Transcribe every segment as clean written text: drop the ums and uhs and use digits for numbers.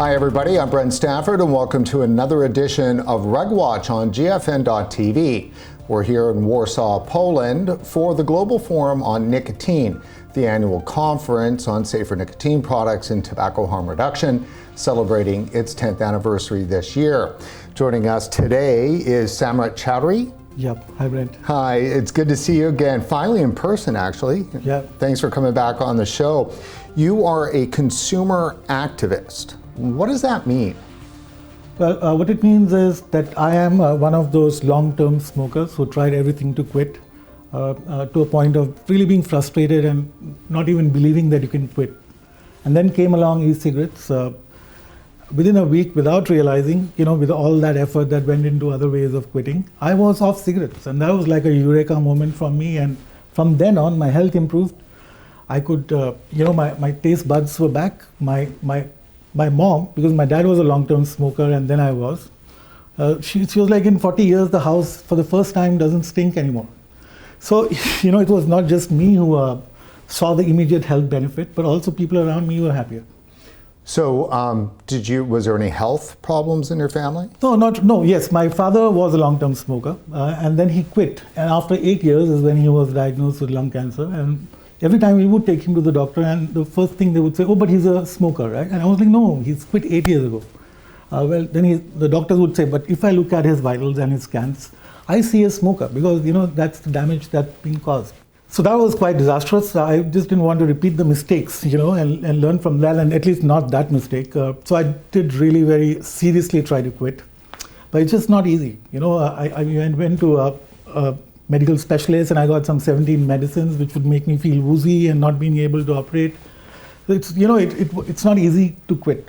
Hi everybody, I'm Brent Stafford and welcome to another edition of RegWatch on GFN-TV. We're here in Warsaw, Poland for the Global Forum on Nicotine, the annual conference on safer nicotine products and tobacco harm reduction, celebrating its 10th anniversary this year. Joining us today is Samrat Chowdhery. Yep. Hi, Brent. Hi, it's good to see you again, finally in person actually. Yep. Thanks for coming back on the show. You are a consumer activist. What does that mean? Well, what it means is that I am one of those long-term smokers who tried everything to quit to a point of really being frustrated and not even believing that you can quit. And then came along e-cigarettes within a week without realizing, with all that effort that went into other ways of quitting, I was off cigarettes. And that was like a eureka moment for me. And from then on, my health improved. I could, my taste buds were back. My mom, because my dad was a long-term smoker and then I was, she was like, in 40 years, the house for the first time doesn't stink anymore. So, it was not just me who saw the immediate health benefit, but also people around me were happier. So, was there any health problems in your family? No, yes, my father was a long-term smoker and then he quit. And after 8 years is when he was diagnosed with lung cancer. And every time we would take him to the doctor and the first thing they would say, oh, but he's a smoker, right? And I was like, no, he's quit 8 years ago. Then the doctors would say, but if I look at his vitals and his scans, I see a smoker because, that's the damage that's being caused. So that was quite disastrous. I just didn't want to repeat the mistakes, and learn from that, and at least not that mistake. So I did really very seriously try to quit. But it's just not easy. I went to a medical specialist and I got some 17 medicines which would make me feel woozy and not being able to operate. It's, it's not easy to quit.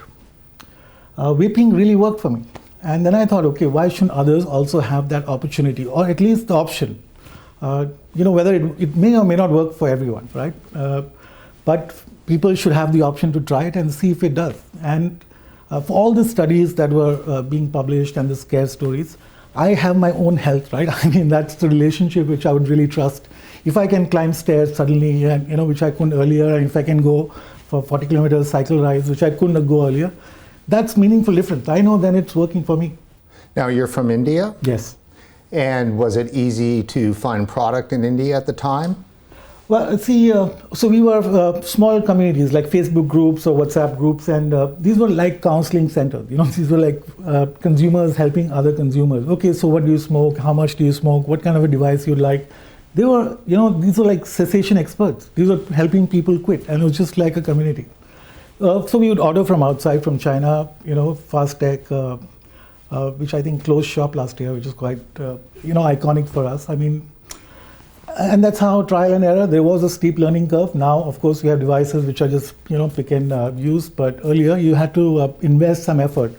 Vaping really worked for me. And then I thought, okay, why shouldn't others also have that opportunity or at least the option? Whether it may or may not work for everyone, right? But people should have the option to try it and see if it does. And for all the studies that were being published and the scare stories, I have my own health, right? I mean, that's the relationship which I would really trust. If I can climb stairs suddenly, and, which I couldn't earlier, and if I can go for 40 kilometers cycle rides, which I couldn't go earlier, that's meaningful difference. I know then it's working for me. Now, you're from India? Yes. And was it easy to find product in India at the time? Well, see, so we were small communities like Facebook groups or WhatsApp groups, and these were like counseling centers. These were like consumers helping other consumers. Okay, so what do you smoke? How much do you smoke? What kind of a device you'd like? They were, these were like cessation experts. These were helping people quit, and it was just like a community. So we would order from outside, from China, Fast Tech, which I think closed shop last year, which is quite, iconic for us. I mean, and that's how trial and error. There was a steep learning curve. Now, of course, we have devices which are just, pick and use. But earlier, you had to invest some effort.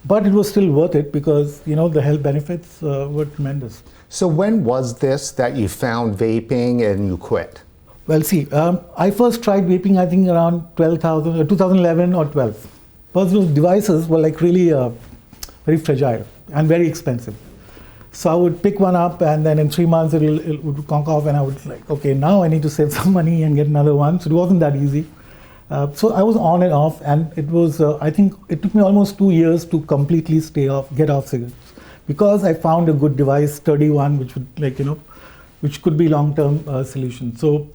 But it was still worth it because, the health benefits were tremendous. So when was this that you found vaping and you quit? Well, see, I first tried vaping, I think, around 2011 or 12. Because those devices were like really very fragile and very expensive. So I would pick one up and then in 3 months it would conk off and I would like, okay, now I need to save some money and get another one. So it wasn't that easy. So I was on and off, and it was, I think it took me almost 2 years to completely get off cigarettes. Because I found a good device, sturdy one, which would which could be long-term solution. So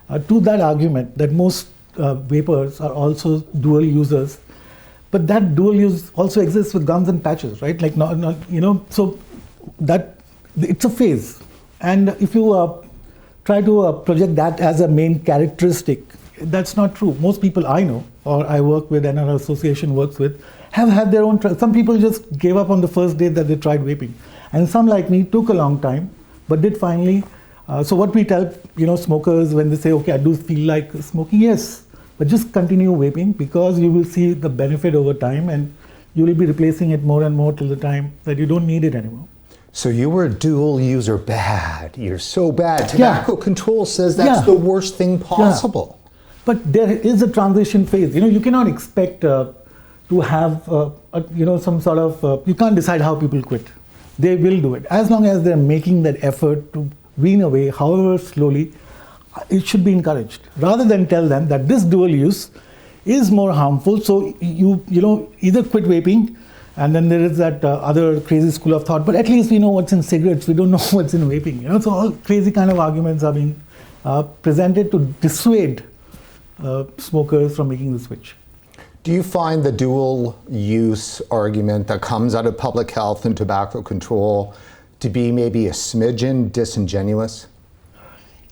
to that argument that most vapors are also dual users, but that dual use also exists with gums and patches, right? Like, so that it's a phase. And if you try to project that as a main characteristic, that's not true. Most people I know, or I work with and our association works with, have had their own, some people just gave up on the first day that they tried vaping. And some like me took a long time, but did finally. So what we tell, smokers when they say, okay, I do feel like smoking, yes, but just continue vaping because you will see the benefit over time and you will be replacing it more and more till the time that you don't need it anymore. So you were a dual user bad. You're so bad. Tobacco control says that's the worst thing possible. Yeah. But there is a transition phase. You cannot expect to have, some sort of, you can't decide how people quit. They will do it. As long as they're making that effort to wean away, however slowly, it should be encouraged. Rather than tell them that this dual use is more harmful. So you either quit vaping, and then there is that other crazy school of thought, but at least we know what's in cigarettes, we don't know what's in vaping. So all crazy kind of arguments are being presented to dissuade smokers from making the switch. Do you find the dual use argument that comes out of public health and tobacco control to be maybe a smidgen disingenuous?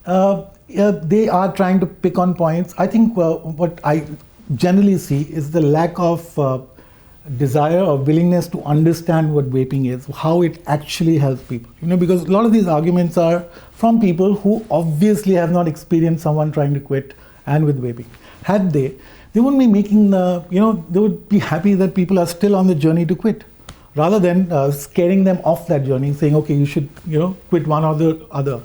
Yeah, they are trying to pick on points. I think what I generally see is the lack of desire or willingness to understand what vaping is, how it actually helps people. Because a lot of these arguments are from people who obviously have not experienced someone trying to quit and with vaping. Had they wouldn't be making they would be happy that people are still on the journey to quit, rather than scaring them off that journey, saying, okay, you should, quit one or the other.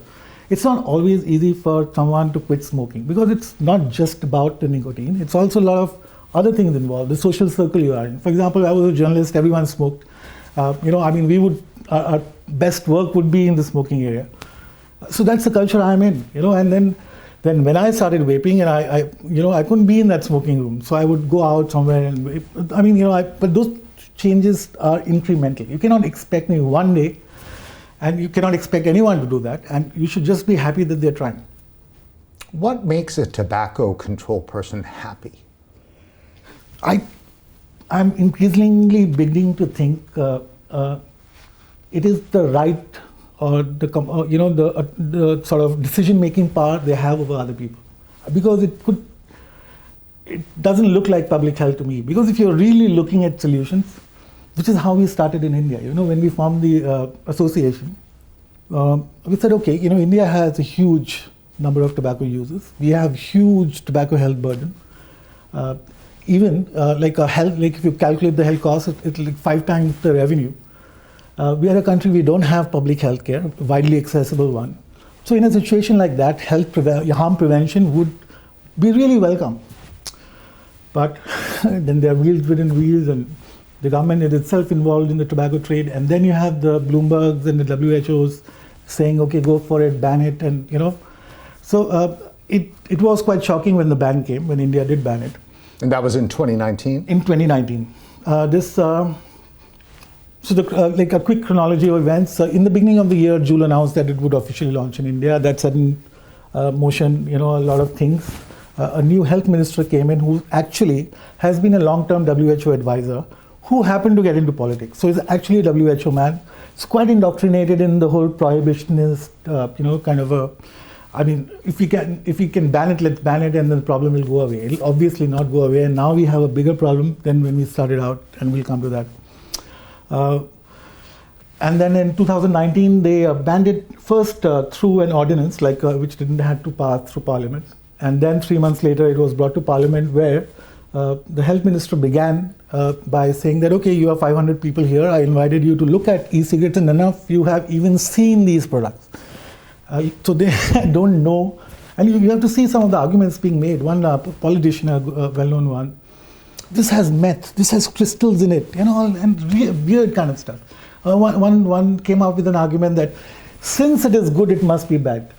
It's not always easy for someone to quit smoking, because it's not just about the nicotine. It's also a lot of other things involved, the social circle you are in. For example, I was a journalist, everyone smoked. Our best work would be in the smoking area. So that's the culture I'm in, and then when I started vaping, and I couldn't be in that smoking room, so I would go out somewhere and vape. But those changes are incremental. You cannot expect me one day, and you cannot expect anyone to do that, and you should just be happy that they're trying. What makes a tobacco control person happy? I'm increasingly beginning to think it is the right or the sort of decision-making power they have over other people, because it doesn't look like public health to me. Because if you're really looking at solutions, which is how we started in India, when we formed the association, we said, okay, India has a huge number of tobacco users. We have huge tobacco health burden. Even if you calculate the health cost, it's like 5 times the revenue. We are a country, we don't have public health care, widely accessible one. So in a situation like that, harm prevention would be really welcome. But then there are wheels within wheels, and the government is itself involved in the tobacco trade, and then you have the Bloombergs and the WHOs saying, okay, go for it, ban it, and So it was quite shocking when the ban came, when India did ban it. And that was in 2019? In 2019. Like a quick chronology of events. In the beginning of the year, Juul announced that it would officially launch in India. That set in motion, a lot of things. A new health minister came in who actually has been a long-term WHO advisor, who happened to get into politics. So he's actually a WHO man. He's quite indoctrinated in the whole prohibitionist, kind of a. If we can ban it, let's ban it, and then the problem will go away. It'll obviously not go away, and now we have a bigger problem than when we started out, and we'll come to that. And then in 2019, they banned it first through an ordinance, which didn't have to pass through Parliament. And then 3 months later, it was brought to Parliament, where the health minister began by saying that, okay, you have 500 people here. I invited you to look at e-cigarettes, and enough you have even seen these products. So they don't know. And you have to see some of the arguments being made. One politician, a well-known one, this has meth, this has crystals in it, and weird kind of stuff. One came up with an argument that since it is good, it must be bad.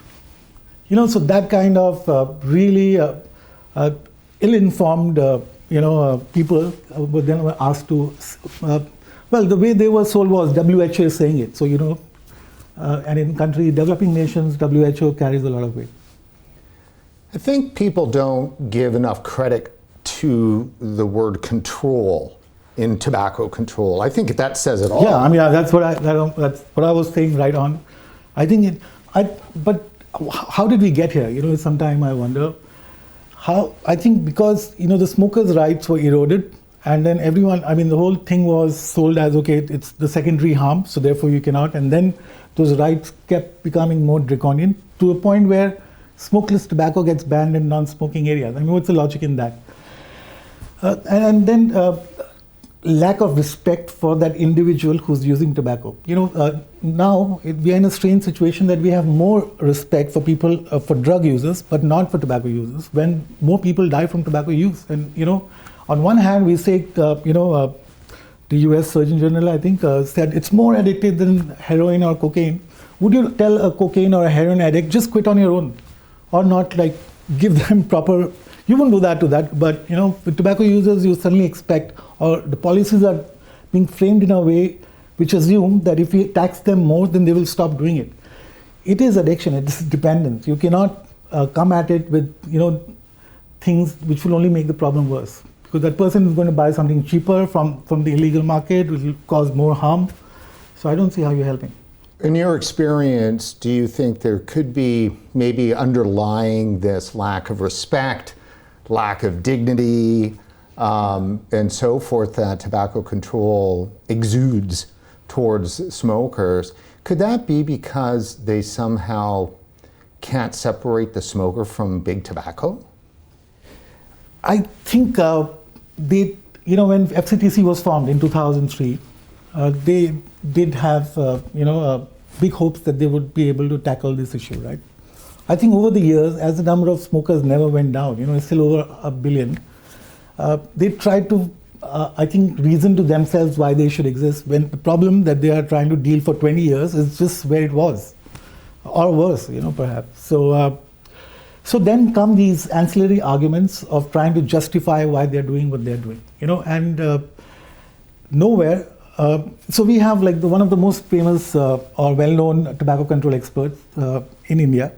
So that kind of really ill-informed, people were then asked to, the way they were sold was WHO is saying it. So, and in developing nations, WHO carries a lot of weight. I think people don't give enough credit to the word control in tobacco control. I think that says it all. Yeah, that's what I was saying right on. But how did we get here? Sometime I wonder. I think because, the smokers' rights were eroded, and then everyone, the whole thing was sold as, okay, it's the secondary harm, so therefore you cannot, and then those rights kept becoming more draconian to a point where smokeless tobacco gets banned in non-smoking areas. What's the logic in that? And then lack of respect for that individual who's using tobacco. Now we are in a strange situation that we have more respect for people, for drug users, but not for tobacco users, when more people die from tobacco use. And, on one hand, we say, the US Surgeon General, I think, said it's more addictive than heroin or cocaine. Would you tell a cocaine or a heroin addict, just quit on your own? Or not, give them proper, you won't do that to that, but with tobacco users, you suddenly expect, or the policies are being framed in a way which assume that if you tax them more, then they will stop doing it. It is addiction, it is dependence. You cannot come at it with things which will only make the problem worse. Because that person is going to buy something cheaper from the illegal market, which will cause more harm. So I don't see how you're helping. In your experience, do you think there could be maybe underlying this lack of respect, lack of dignity, and so forth that tobacco control exudes towards smokers? Could that be because they somehow can't separate the smoker from big tobacco? I think when FCTC was formed in 2003, they did have big hopes that they would be able to tackle this issue, right? I think over the years, as the number of smokers never went down, it's still over 1 billion, they tried to, reason to themselves why they should exist, when the problem that they are trying to deal for 20 years is just where it was, or worse, perhaps. So then come these ancillary arguments of trying to justify why they're doing what they're doing, and nowhere. So we have one of the most famous or well-known tobacco control experts in India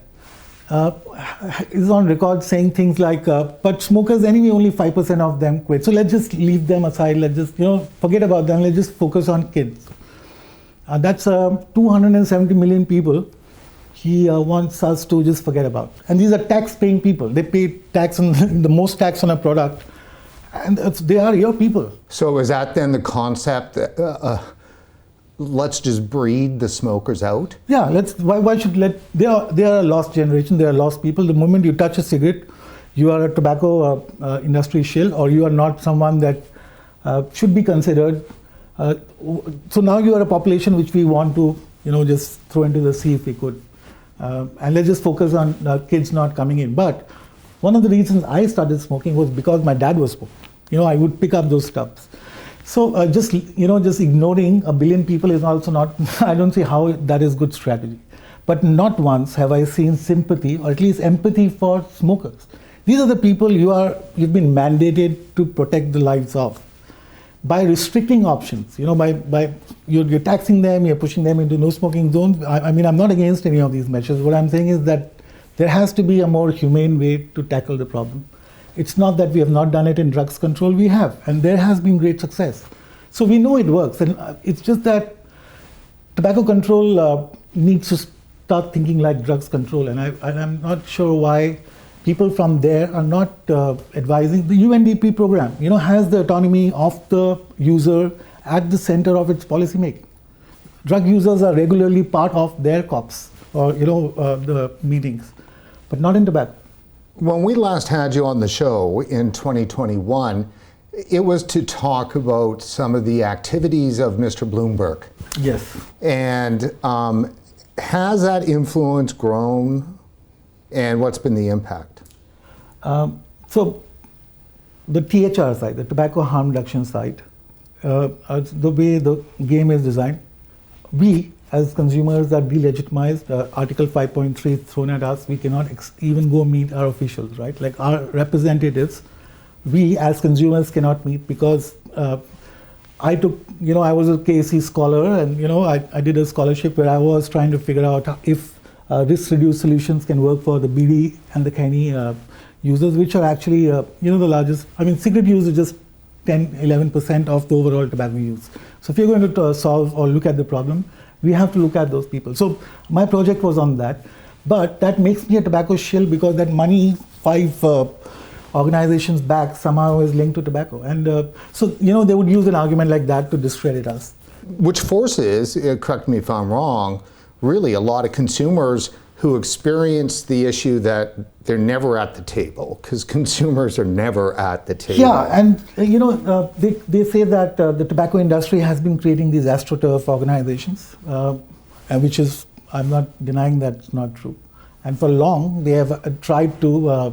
is on record saying things like, but smokers anyway, only 5% of them quit. So let's just leave them aside. Let's just, forget about them. Let's just focus on kids. That's 270 million people he wants us to just forget about. And these are tax-paying people. They pay tax on the most tax on a product. And they are your people. So is that then the concept that let's just breed the smokers out? Yeah, why should they are a lost generation, they are lost people. The moment you touch a cigarette, you are a tobacco industry shill, or you are not someone that should be considered. So now you are a population which we want to just throw into the sea if we could. And let's just focus on kids not coming in. But one of the reasons I started smoking was because my dad was smoking. I would pick up those stubs. So just ignoring 1 billion people is also not, I don't see how that is good strategy. But not once have I seen sympathy, or at least empathy for smokers. These are the people you've been mandated to protect the lives of. By restricting options, by you're taxing them, you're pushing them into no smoking zones. I'm not against any of these measures. What I'm saying is that there has to be a more humane way to tackle the problem. It's not that we have not done it in drugs control, we have, and there has been great success. So we know it works, and it's just that tobacco control needs to start thinking like drugs control, and I'm not sure why people from there are not advising. The UNDP program, has the autonomy of the user at the center of its policy making. Drug users are regularly part of their COPs or the meetings, but not in tobacco. When we last had you on the show in 2021, it was to talk about some of the activities of Mr. Bloomberg. Yes. And has that influence grown, and what's been the impact? So the THR side, the tobacco harm reduction side, the way the game is designed, we as consumers are delegitimized. Article 5.3 thrown at us. We cannot even go meet our officials, right? Like our representatives, we as consumers cannot meet because I was a KC scholar, and I did a scholarship where I was trying to figure out if risk-reduced solutions can work for the BD and the Kenny users, which are actually the largest. Cigarette use is just 10-11% of the overall tobacco use. So if you're going to solve or look at the problem, we have to look at those people. So my project was on that, but that makes me a tobacco shill because that money, 5 organizations back, somehow is linked to tobacco. And so they would use an argument like that to discredit us. Which forces, correct me if I'm wrong, really a lot of consumers who experience the issue that they're never at the table, because consumers are never at the table. Yeah, and they say that the tobacco industry has been creating these astroturf organizations, and which is, I'm not denying that's not true. And for long, they have tried to,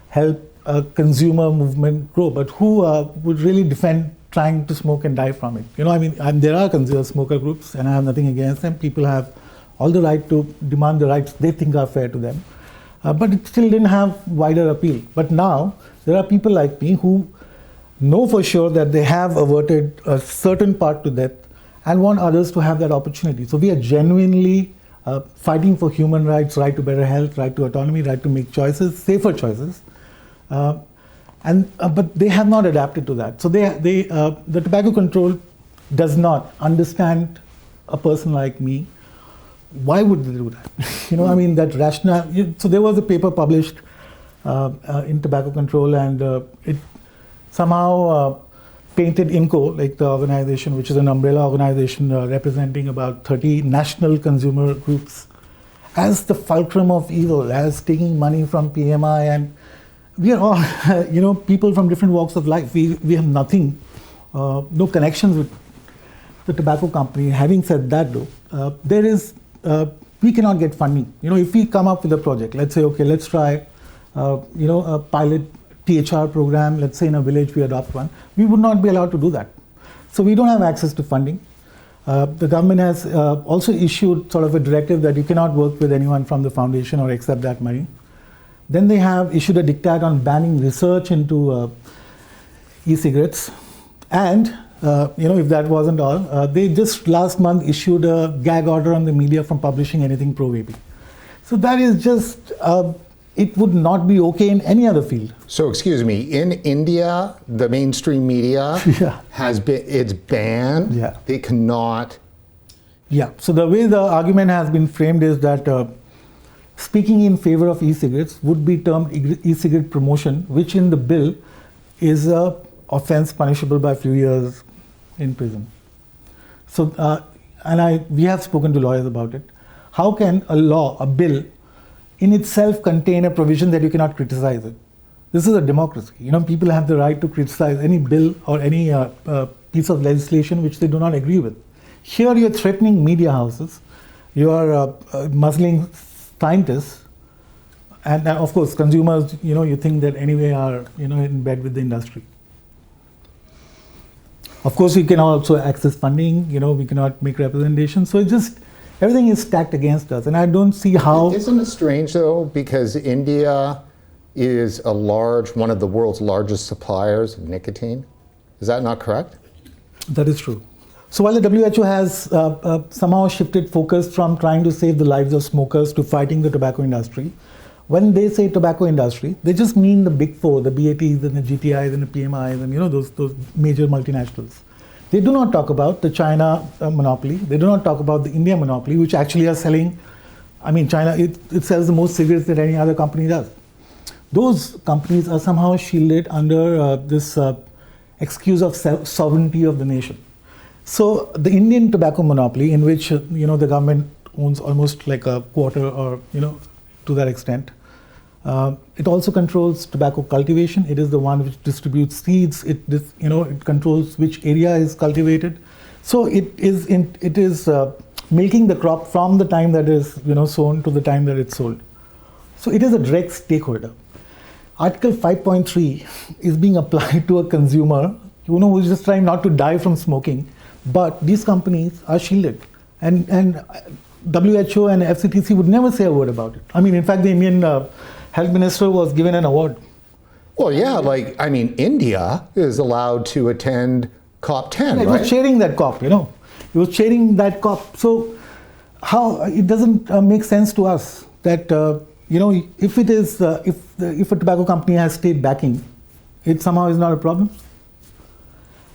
help a consumer movement grow. But who would really defend trying to smoke and die from it? There are consumer smoker groups, and I have nothing against them. People have all the right to demand the rights they think are fair to them. but it still didn't have wider appeal. But now there are people like me who know for sure that they have averted a certain part to death and want others to have that opportunity. So we are genuinely fighting for human rights, right to better health, right to autonomy, right to make choices, safer choices. But they have not adapted to that. So the tobacco control does not understand a person like me. Why would they do that? I mean, that rationale. So there was a paper published in tobacco control, and it somehow painted INCO, like the organization, which is an umbrella organization representing about 30 national consumer groups, as the fulcrum of evil, as taking money from PMI. And we are all, people from different walks of life. We have nothing, no connections with the tobacco company. Having said that, though, we cannot get funding. If we come up with a project, let's say, okay, let's try, a pilot THR program, let's say in a village we adopt one, we would not be allowed to do that. So we don't have access to funding. The government has also issued sort of a directive that you cannot work with anyone from the foundation or accept that money. Then they have issued a diktat on banning research into e-cigarettes. And, if that wasn't all, they just last month issued a gag order on the media from publishing anything pro-vaping. So that is just, it would not be okay in any other field. So excuse me, in India, the mainstream media it's banned. Yeah. They cannot. Yeah, so the way the argument has been framed is that speaking in favor of e-cigarettes would be termed e-cigarette promotion, which in the bill is a offense punishable by a few years in prison. So, we have spoken to lawyers about it. How can a bill, in itself contain a provision that you cannot criticize it? This is a democracy. People have the right to criticize any bill or any piece of legislation which they do not agree with. Here you're threatening media houses, you are muzzling scientists, and of course consumers, you think that anyway are, in bed with the industry. Of course, we can also access funding, we cannot make representations. So it's just, everything is stacked against us, and I don't see how. Isn't it strange though, because India is one of the world's largest suppliers of nicotine? Is that not correct? That is true. So while the WHO has somehow shifted focus from trying to save the lives of smokers to fighting the tobacco industry, when they say tobacco industry, they just mean the big four, the BATs and the GTIs and the PMIs and those major multinationals. They do not talk about the China monopoly. They do not talk about the India monopoly, which actually are selling. I mean, China, it sells the most cigarettes that any other company does. Those companies are somehow shielded under this excuse of sovereignty of the nation. So the Indian tobacco monopoly, in which the government owns almost like a quarter or to that extent, it also controls tobacco cultivation. It is the one which distributes seeds. It controls which area is cultivated. So it is milking the crop from the time that is sown to the time that it's sold. So it is a direct stakeholder. Article 5.3 is being applied to a consumer who is just trying not to die from smoking, but these companies are shielded, and WHO and FCTC would never say a word about it. I mean, in fact, the Indian health minister was given an award. Well, yeah, India is allowed to attend COP10, right? It was chairing that COP, It was chairing that COP. So how, it doesn't make sense to us that, if it is, if a tobacco company has state backing, it somehow is not a problem.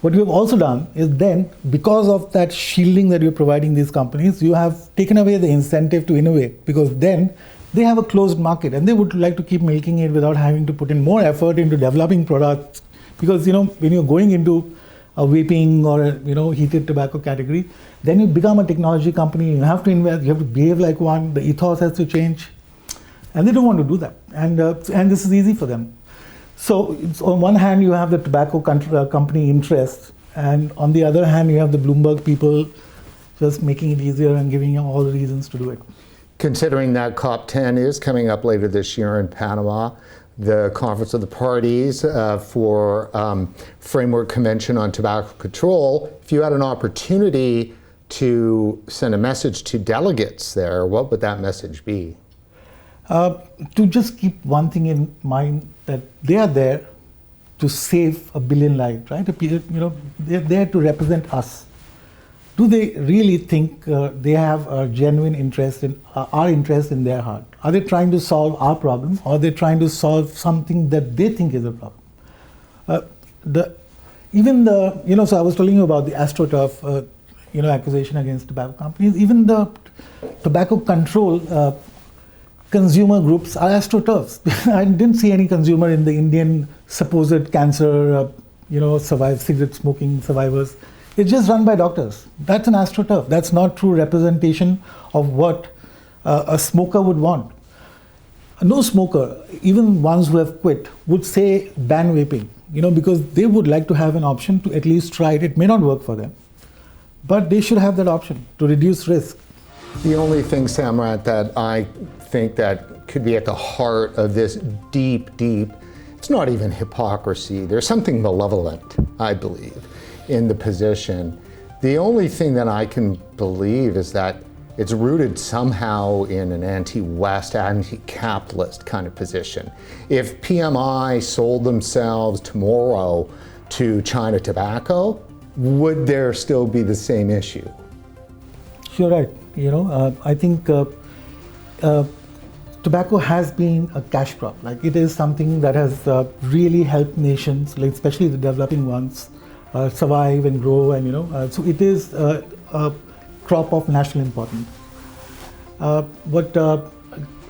What we have also done is then, because of that shielding that you're providing these companies, you have taken away the incentive to innovate, because then they have a closed market and they would like to keep milking it without having to put in more effort into developing products. Because when you're going into a vaping or a heated tobacco category, then you become a technology company. You have to invest. You have to behave like one. The ethos has to change, and they don't want to do that. And this is easy for them. So on one hand, you have the tobacco company interest, and on the other hand, you have the Bloomberg people just making it easier and giving you all the reasons to do it. Considering that COP10 is coming up later this year in Panama, the Conference of the Parties for Framework Convention on Tobacco Control, if you had an opportunity to send a message to delegates there, what would that message be? To just keep one thing in mind, that they are there to save 1 billion lives, right? They're there to represent us. Do they really think they have a genuine interest in our interest in their heart? Are they trying to solve our problem, or are they trying to solve something that they think is a problem? So I was telling you about the AstroTurf, accusation against tobacco companies. Even the tobacco control consumer groups are AstroTurfs. I didn't see any consumer in the Indian supposed cancer, cigarette smoking survivors. It's just run by doctors. That's an AstroTurf. That's not true representation of what a smoker would want. No smoker, even ones who have quit, would say ban vaping, because they would like to have an option to at least try it. It may not work for them, but they should have that option to reduce risk. The only thing, Samrat, that I think that could be at the heart of this deep, it's not even hypocrisy. There's something malevolent, I believe, in the position. The only thing that I can believe is that it's rooted somehow in an anti-West, anti-capitalist kind of position. If PMI sold themselves tomorrow to China Tobacco, would there still be the same issue? You're right. I think tobacco has been a cash crop. Like, it is something that has really helped nations, like especially the developing ones, survive and grow, and so it is a crop of national importance. But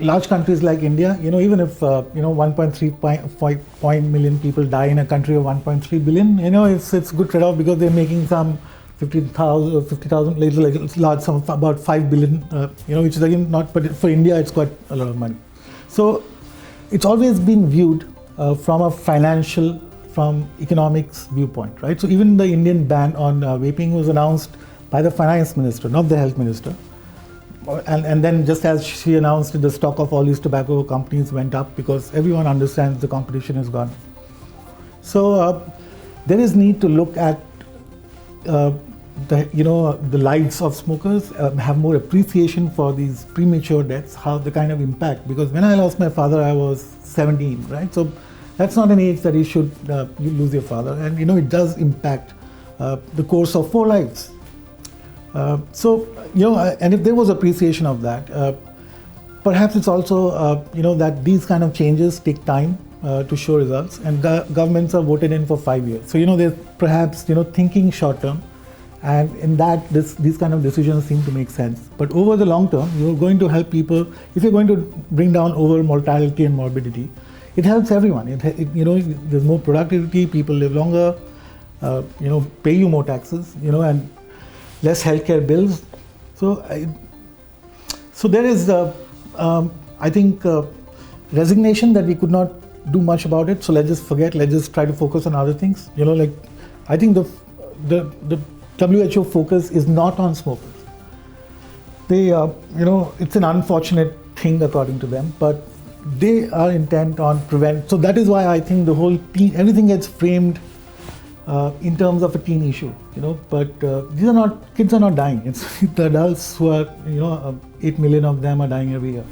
large countries like India, even if 1.3 million people die in a country of 1.3 billion, it's a good trade-off, because they're making some 50,000, like a large sum of about 5 billion, which is again not, but for India it's quite a lot of money. So it's always been viewed from a financial, from economics viewpoint, right? So even the Indian ban on vaping was announced by the finance minister, not the health minister. And then just as she announced it, the stock of all these tobacco companies went up, because everyone understands the competition is gone. So there is need to look at the lives of smokers, have more appreciation for these premature deaths, how the kind of impact, because when I lost my father, I was 17, right? So that's not an age that you should you lose your father, and it does impact the course of 4 lives. And if there was appreciation of that, perhaps it's also that these kind of changes take time to show results, and governments are voted in for 5 years. So they're perhaps thinking short term, and in that these kind of decisions seem to make sense. But over the long term, you're going to help people. If you're going to bring down over mortality and morbidity, it helps everyone. There's more productivity, people live longer, pay you more taxes, and less healthcare bills. So there is, I think, resignation that we could not do much about it. So let's just forget. Let's just try to focus on other things. I think the WHO focus is not on smokers. They, it's an unfortunate thing according to them, but they are intent on prevent. So that is why I think the whole everything gets framed in terms of a teen issue, but kids are not dying. It's the adults who are, 8 million of them are dying every year.